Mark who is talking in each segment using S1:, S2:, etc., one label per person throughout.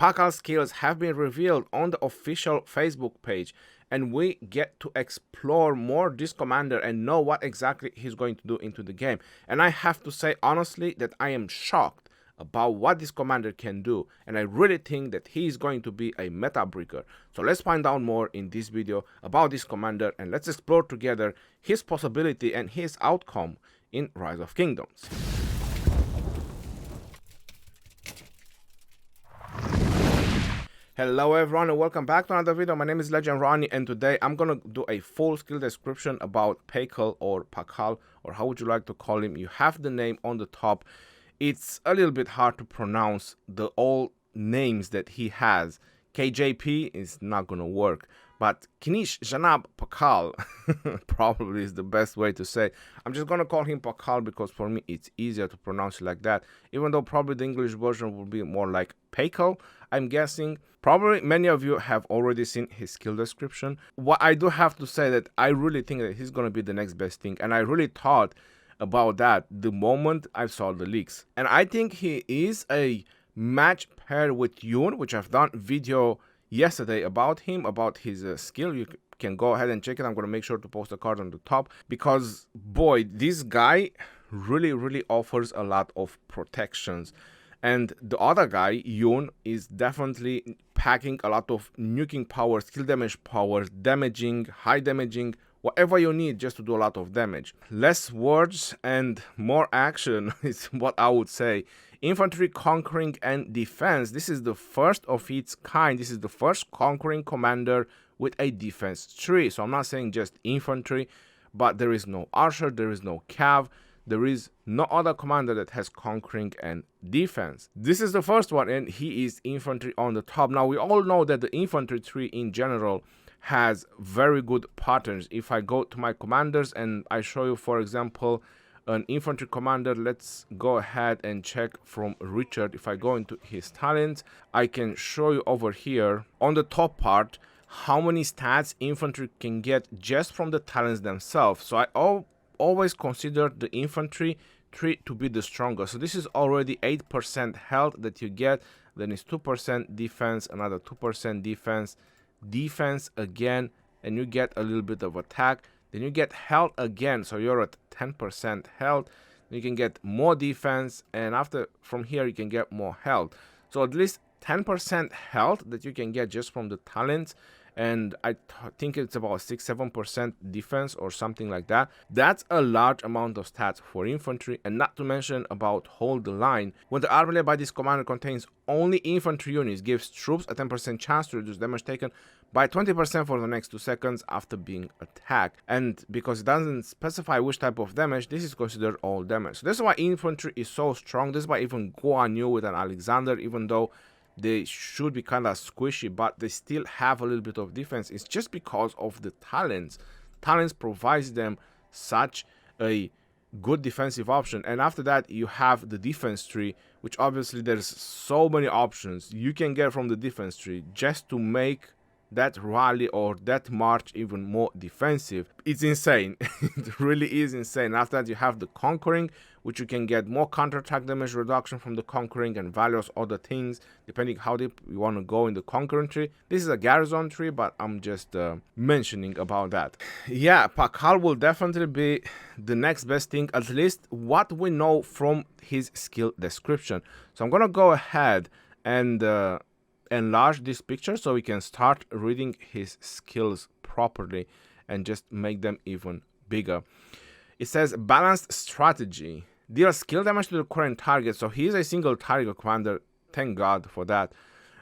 S1: Pakal skills have been revealed on the official Facebook page, and we get to explore more this commander and know what exactly he's going to do into the game. And I have to say honestly that I am shocked about what this commander can do, and I really think that he is going to be a meta breaker. So let's find out more in this video about this commander, and let's explore together his possibility and his outcome in Rise of Kingdoms. Hello everyone and welcome back to another video. My name is Legend Ronnie, and today I'm gonna do a full skill description about Pakal or Pakal, or how would you like to call him. You have the name on the top. It's a little bit hard to pronounce the all names that he has. KJP is not gonna work, but Kinish Janab Pakal probably is the best way to say. I'm just gonna call him Pakal because for me it's easier to pronounce it like that, even though probably the English version will be more like Pakal, I'm guessing. Probably many of you have already seen his skill description. What I do have to say that I really think that he's gonna be the next best thing, and I really thought about that the moment I saw the leaks. And I think he is a match paired with Yoon, which I've done video yesterday about him, about his skill. You can go ahead and check it. I'm going to make sure to post the card on the top, because boy, this guy really offers a lot of protections. And the other guy, Yoon, is definitely packing a lot of nuking power, skill damage power, damaging, high damaging, whatever you need just to do a lot of damage. Less words and more action is what I would say. Infantry, conquering, and defense. This is the first of its kind. This is the first conquering commander with a defense tree. So I'm not saying just infantry, but there is no archer, there is no cav, there is no other commander that has conquering and defense. This is the first one, and he is infantry on the top. Now we all know that the infantry tree in general has very good patterns. If I go to my commanders and I show you, for example, an infantry commander, let's go ahead and check from Richard. If I go into his talents, I can show you over here on the top part how many stats infantry can get just from the talents themselves. So I always consider the infantry tree to be the strongest. So this is already 8% health that you get, then it's 2% defense, another 2% defense again, and you get a little bit of attack, then you get health again, so you're at 10% health, you can get more defense, and after from here you can get more health. So at least 10% health that you can get just from the talents, and I think it's about 6-7% defense or something like that. That's a large amount of stats for infantry, and not to mention about hold the line. When the army led by this commander contains only infantry units, gives troops a 10% chance to reduce damage taken by 20% for the next 2 seconds after being attacked. And because it doesn't specify which type of damage, this is considered all damage. So that's why infantry is so strong. This is why even Guan Yu with an Alexander, even though they should be kind of squishy, but they still have a little bit of defense. It's just because of the talents. Talents provides them such a good defensive option. And after that you have the defense tree, which obviously there's so many options you can get from the defense tree just to make that rally or that march even more defensive. It's insane. It really is insane. After that you have the conquering, which you can get more counter-attack damage reduction from the conquering and various other things depending how deep you want to go in the conquering tree. This is a garrison tree, but I'm just mentioning about that. Yeah, Pakal will definitely be the next best thing, at least what we know from his skill description. So I'm gonna go ahead and enlarge this picture so we can start reading his skills properly and just make them even bigger. It says balanced strategy, deal skill damage to the current target. So he is a single target commander, thank God for that.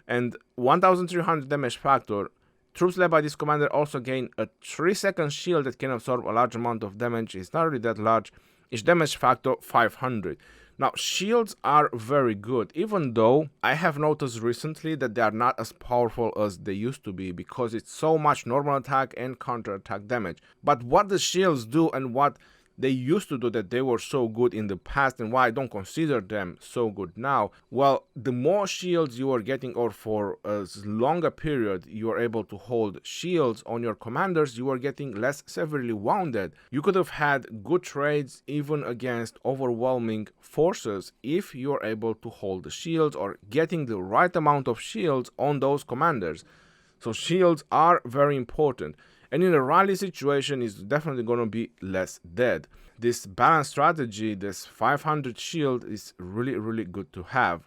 S1: And 1300 damage factor. Troops led by this commander also gain a 3-second shield that can absorb a large amount of damage. It's not really that large. Its damage factor 500. Now, shields are very good, even though I have noticed recently that they are not as powerful as they used to be, because it's so much normal attack and counter attack damage. But what the shields do and what they used to do that they were so good in the past and why I don't consider them so good now. Well, the more shields you are getting, or for a longer period you are able to hold shields on your commanders, you are getting less severely wounded. You could have had good trades even against overwhelming forces if you are able to hold the shields or getting the right amount of shields on those commanders. So shields are very important. And in a rally situation, it's definitely going to be less dead. This balanced strategy, this 500 shield, is really good to have.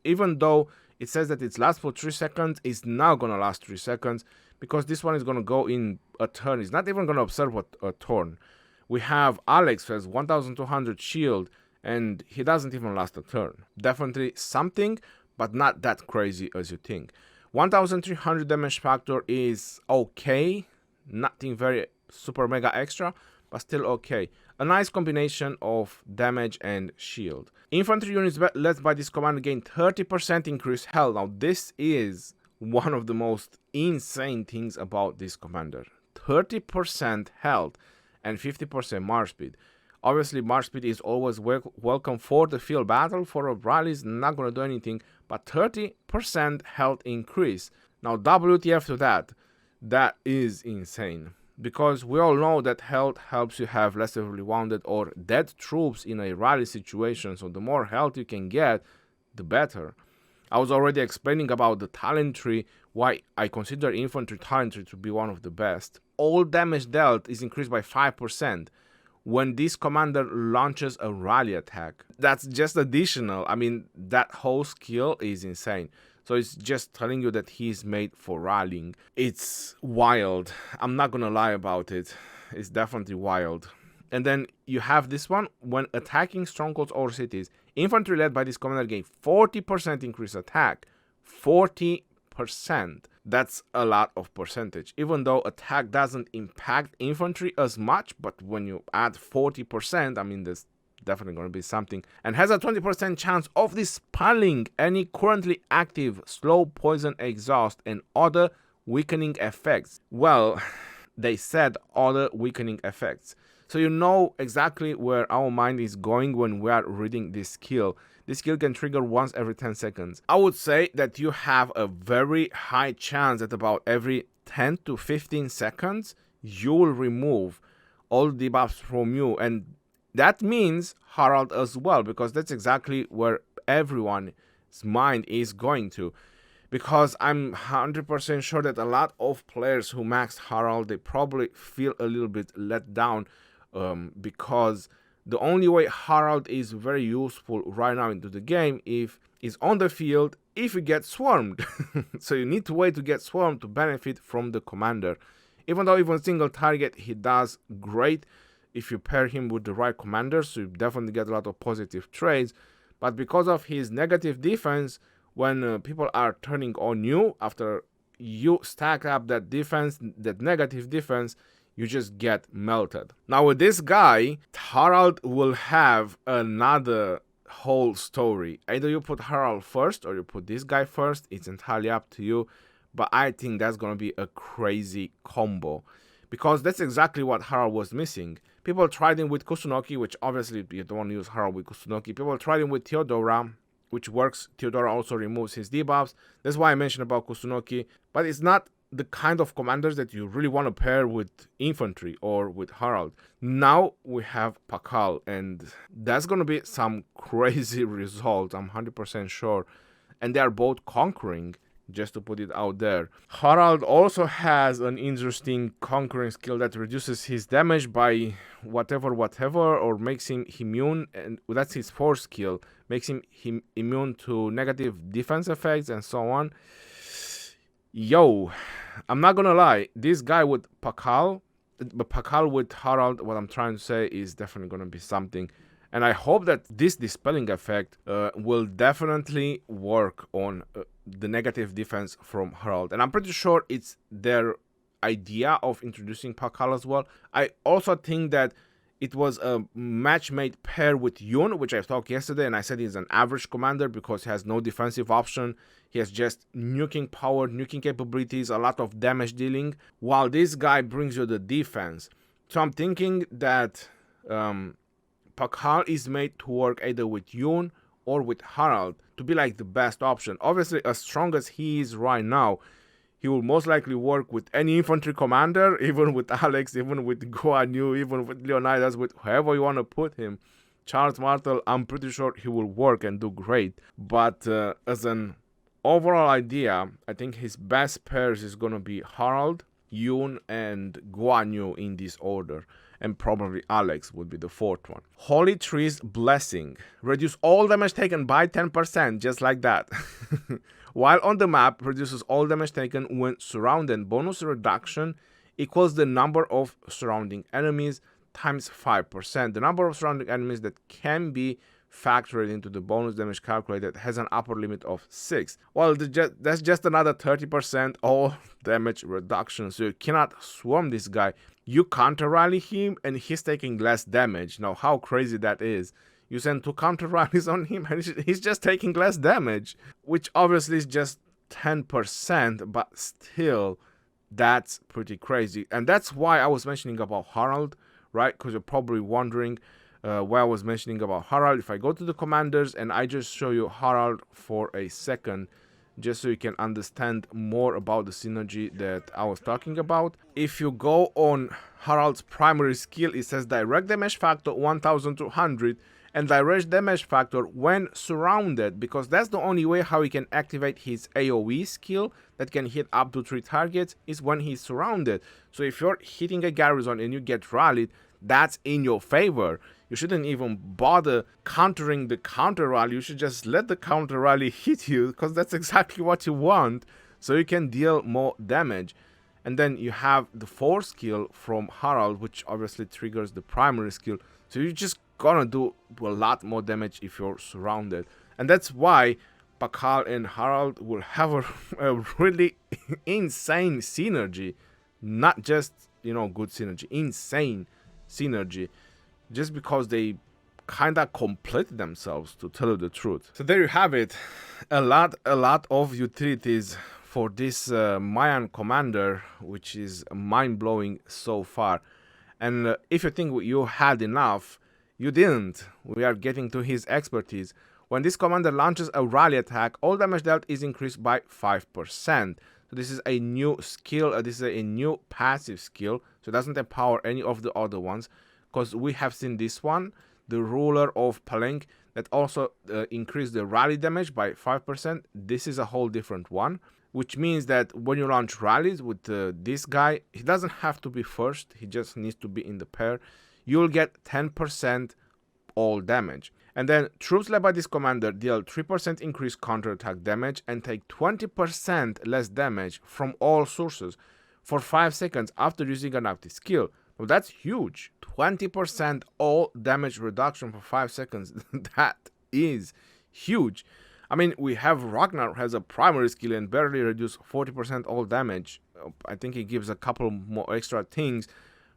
S1: Even though it says that it lasts for 3 seconds, it's now going to last 3 seconds because this one is going to go in a turn. It's not even going to observe a turn. We have Alex who has 1200 shield and he doesn't even last a turn. Definitely something, but not that crazy as you think. 1300 damage factor is okay. Nothing very super mega extra, but still okay. A nice combination of damage and shield. Infantry units led by this commander gain 30% increased health. Now this is one of the most insane things about this commander. 30% health and 50% march speed. Obviously march speed is always welcome for the field battle. For a rally is not going to do anything, but 30% health increase. Now WTF to that. That is insane, because we all know that health helps you have less severely wounded or dead troops in a rally situation, so the more health you can get, the better. I was already explaining about the talent tree, why I consider infantry talent tree to be one of the best. All damage dealt is increased by 5% when this commander launches a rally attack. That's just additional. I mean, that whole skill is insane. So it's just telling you that he's made for rallying. It's wild. I'm not gonna lie about it. It's definitely wild. And then you have this one, when attacking strongholds or cities, infantry led by this commander gain 40% increased attack. 40%. That's a lot of percentage. Even though attack doesn't impact infantry as much, but when you add 40%, I mean, there's definitely going to be something. And has a 20% chance of dispelling any currently active slow poison exhaust and other weakening effects. Well, they said other weakening effects. So you know exactly where our mind is going when we are reading this skill. This skill can trigger once every 10 seconds. I would say that you have a very high chance that about every 10 to 15 seconds, you will remove all debuffs from you. And that means Harald as well, because that's exactly where everyone's mind is going to. Because I'm 100% sure that a lot of players who maxed Harald, they probably feel a little bit let down, because the only way Harald is very useful right now into the game is on the field if you get swarmed. So you need to wait to get swarmed to benefit from the commander. Even though even single target, he does great if you pair him with the right commander, so you definitely get a lot of positive trades. But because of his negative defense, when people are turning on you, after you stack up that defense, that negative defense, you just get melted. Now with this guy, Harald will have another whole story. Either you put Harald first or you put this guy first. It's entirely up to you. But I think that's going to be a crazy combo, because that's exactly what Harald was missing. People tried him with Kusunoki, which obviously you don't want to use Harald with Kusunoki. People tried him with Theodora, which works. Theodora also removes his debuffs. That's why I mentioned about Kusunoki. But it's not the kind of commanders that you really want to pair with infantry or with Harald. Now we have Pakal, and that's going to be some crazy results, I'm 100% sure. And they are both conquering, just to put it out there. Harald also has an interesting conquering skill that reduces his damage by whatever, or makes him immune, and that's his fourth skill, makes him immune to negative defense effects and so on. Yo, I'm not gonna lie, this guy with Pakal, but Pakal with Harald, what I'm trying to say is definitely gonna be something. And I hope that this dispelling effect will definitely work on the negative defense from Harald. And I'm pretty sure it's their idea of introducing Pakal as well. I also think that it was a match-made pair with Yun, which I talked yesterday, and I said he's an average commander because he has no defensive option. He has just nuking power, nuking capabilities, a lot of damage dealing, while this guy brings you the defense. So I'm thinking that Pakal is made to work either with Yoon or with Harald to be like the best option. Obviously, as strong as he is right now, he will most likely work with any infantry commander, even with Alex, even with Guan Yu, even with Leonidas, with whoever you want to put him. Charles Martel, I'm pretty sure he will work and do great. But as an overall idea, I think his best pairs is going to be Harald, Yoon, and Guan Yu in this order. And probably Alex would be the fourth one. Holy Tree's Blessing. Reduce all damage taken by 10%, just like that. While on the map, reduces all damage taken when surrounded. Bonus reduction equals the number of surrounding enemies times 5%. The number of surrounding enemies that can be factored into the bonus damage calculated has an upper limit of 6. Well, that's just another 30% all damage reduction. So you cannot swarm this guy. You counter rally him and he's taking less damage. Now, how crazy that is. You send 2 counter rallies on him and he's just taking less damage, which obviously is just 10%, but still, that's pretty crazy. And that's why I was mentioning about Harald, right? Because you're probably wondering why I was mentioning about Harald. If I go to the commanders and I just show you Harald for a second, just so you can understand more about the synergy that I was talking about. If you go on Harald's primary skill, it says direct damage factor 1200 and direct damage factor when surrounded, because that's the only way how he can activate his AoE skill that can hit up to 3 targets is when he's surrounded. So if you're hitting a garrison and you get rallied, that's in your favor. You shouldn't even bother countering the counter rally. You should just let the counter rally hit you, because that's exactly what you want, so you can deal more damage. And then you have the 4th skill from Harald, which obviously triggers the primary skill. So you're just gonna do a lot more damage if you're surrounded. And that's why Pakal and Harald will have a really insane synergy. Not just, good synergy, insane synergy. Just because they kinda complete themselves, to tell you the truth. So there you have it. A lot of utilities for this Mayan commander, which is mind-blowing so far. And if you think you had enough, you didn't. We are getting to his expertise. When this commander launches a rally attack, all damage dealt is increased by 5%. So this is a new skill, this is a new passive skill, so it doesn't empower any of the other ones. Because we have seen this one, the ruler of Palenque, that also increased the rally damage by 5%. This is a whole different one, which means that when you launch rallies with this guy, he doesn't have to be first, he just needs to be in the pair. You'll get 10% all damage. And then troops led by this commander deal 3% increased counterattack damage and take 20% less damage from all sources for 5 seconds after using an active skill. Well, that's huge. 20% all damage reduction for 5 seconds. That is huge. I mean, we have Ragnar has a primary skill and barely reduce 40% all damage. I think he gives a couple more extra things.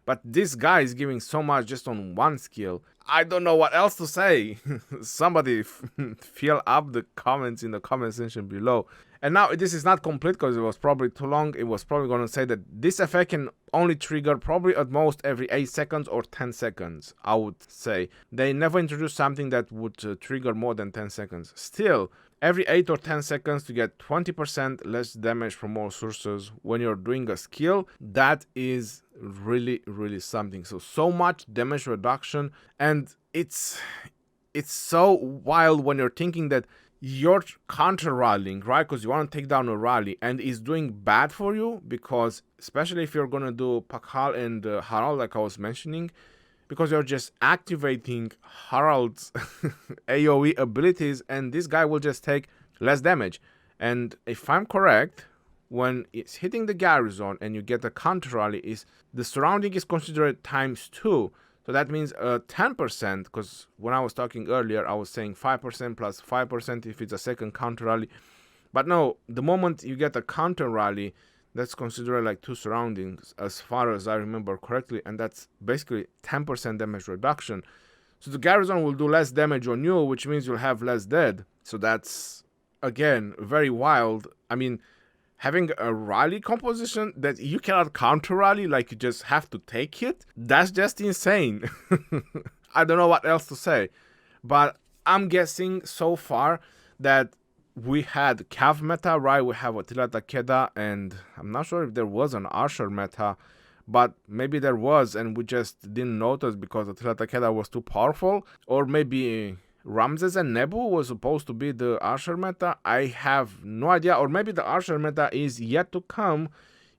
S1: But this guy is giving so much just on one skill. I don't know what else to say. Somebody fill up the comments in the comment section below. And now this is not complete because it was probably too long. It was probably going to say that this effect can only trigger probably at most every 8 seconds or 10 seconds, I would say. They never introduced something that would trigger more than 10 seconds. Still, every 8 or 10 seconds to get 20% less damage from all sources when you're doing a skill, that is really, really something. So much damage reduction, and it's so wild when you're thinking that you're counter rallying, right? Because you want to take down a rally and it's doing bad for you, because especially if you're going to do Pakal and Harald, like I was mentioning, because you're just activating Harald's AoE abilities and this guy will just take less damage. And if I'm correct, when it's hitting the garrison and you get a counter rally, is the surrounding is considered ×2. So that means 10%, because when I was talking earlier, I was saying 5% plus 5% if it's a second counter rally. But no, the moment you get a counter rally, that's considered like 2 surroundings, as far as I remember correctly, and that's basically 10% damage reduction. So the garrison will do less damage on you, which means you'll have less dead. So that's, again, very wild. I mean, having a rally composition that you cannot counter rally, like you just have to take it, that's just insane. I don't know what else to say, but I'm guessing so far that we had Cav meta, right? We have Attila Takeda, and I'm not sure if there was an Archer meta, but maybe there was and we just didn't notice because Attila Takeda was too powerful. Or maybe Ramses and Nebu was supposed to be the Archer meta. I have no idea. Or maybe the Archer meta is yet to come.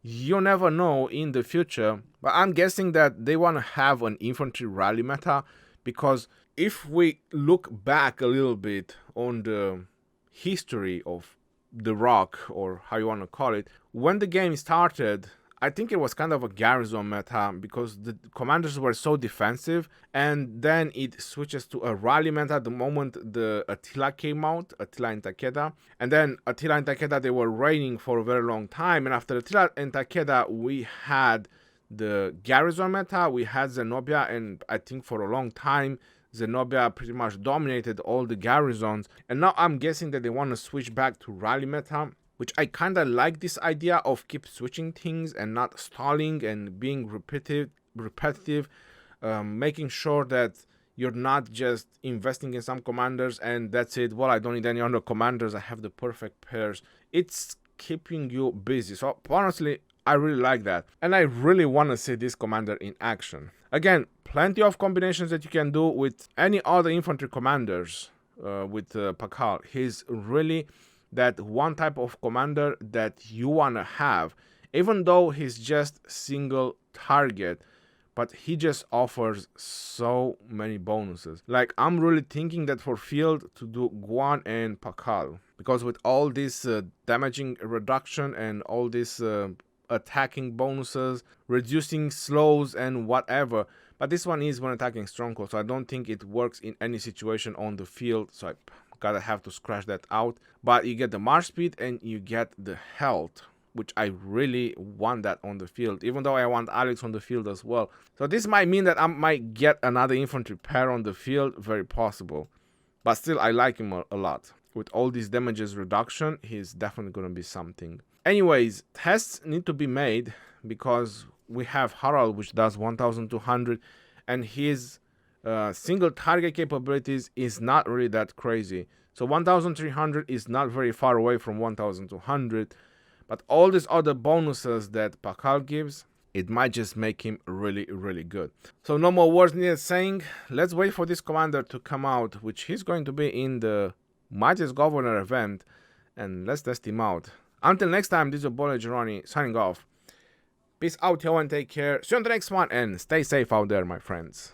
S1: You never know in the future. But I'm guessing that they want to have an infantry rally meta, because if we look back a little bit on the history of the Rock, or how you want to call it, when the game started, I think it was kind of a garrison meta because the commanders were so defensive, and then it switches to a rally meta the moment the Attila came out, Attila and Takeda. And then Attila and Takeda, they were reigning for a very long time, and after Attila and Takeda we had the garrison meta, we had Zenobia, and I think for a long time Zenobia pretty much dominated all the garrisons. And now I'm guessing that they want to switch back to rally meta, which I kind of like this idea of keep switching things and not stalling and being repetitive, making sure that you're not just investing in some commanders and that's it. Well, I don't need any other commanders, I have the perfect pairs. It's keeping you busy. So honestly, I really like that, and I really want to see this commander in action. Again, plenty of combinations that you can do with any other infantry commanders with Pakal. He's really that one type of commander that you want to have, even though he's just single target, but he just offers so many bonuses. Like, I'm really thinking that for field to do Guan and Pakal, because with all this damaging reduction and all this attacking bonuses, reducing slows and whatever, but this one is when attacking stronghold, so I don't think it works in any situation on the field, so I gotta have to scratch that out. But you get the march speed and you get the health, which I really want that on the field, even though I want Alex on the field as well. So this might mean that I might get another infantry pair on the field, very possible, but still I like him a lot. With all these damages reduction, he's definitely gonna be something. Anyways, tests need to be made because we have Harald, which does 1200, and his single target capabilities is not really that crazy. So 1300 is not very far away from 1200, but all these other bonuses that Pakal gives, it might just make him really, really good. So no more words needed saying, let's wait for this commander to come out, which he's going to be in the Mightiest Governor event, and let's test him out. Until next time, this is your boy Geroni signing off. Peace out, y'all, and take care. See you on the next one, and stay safe out there, my friends.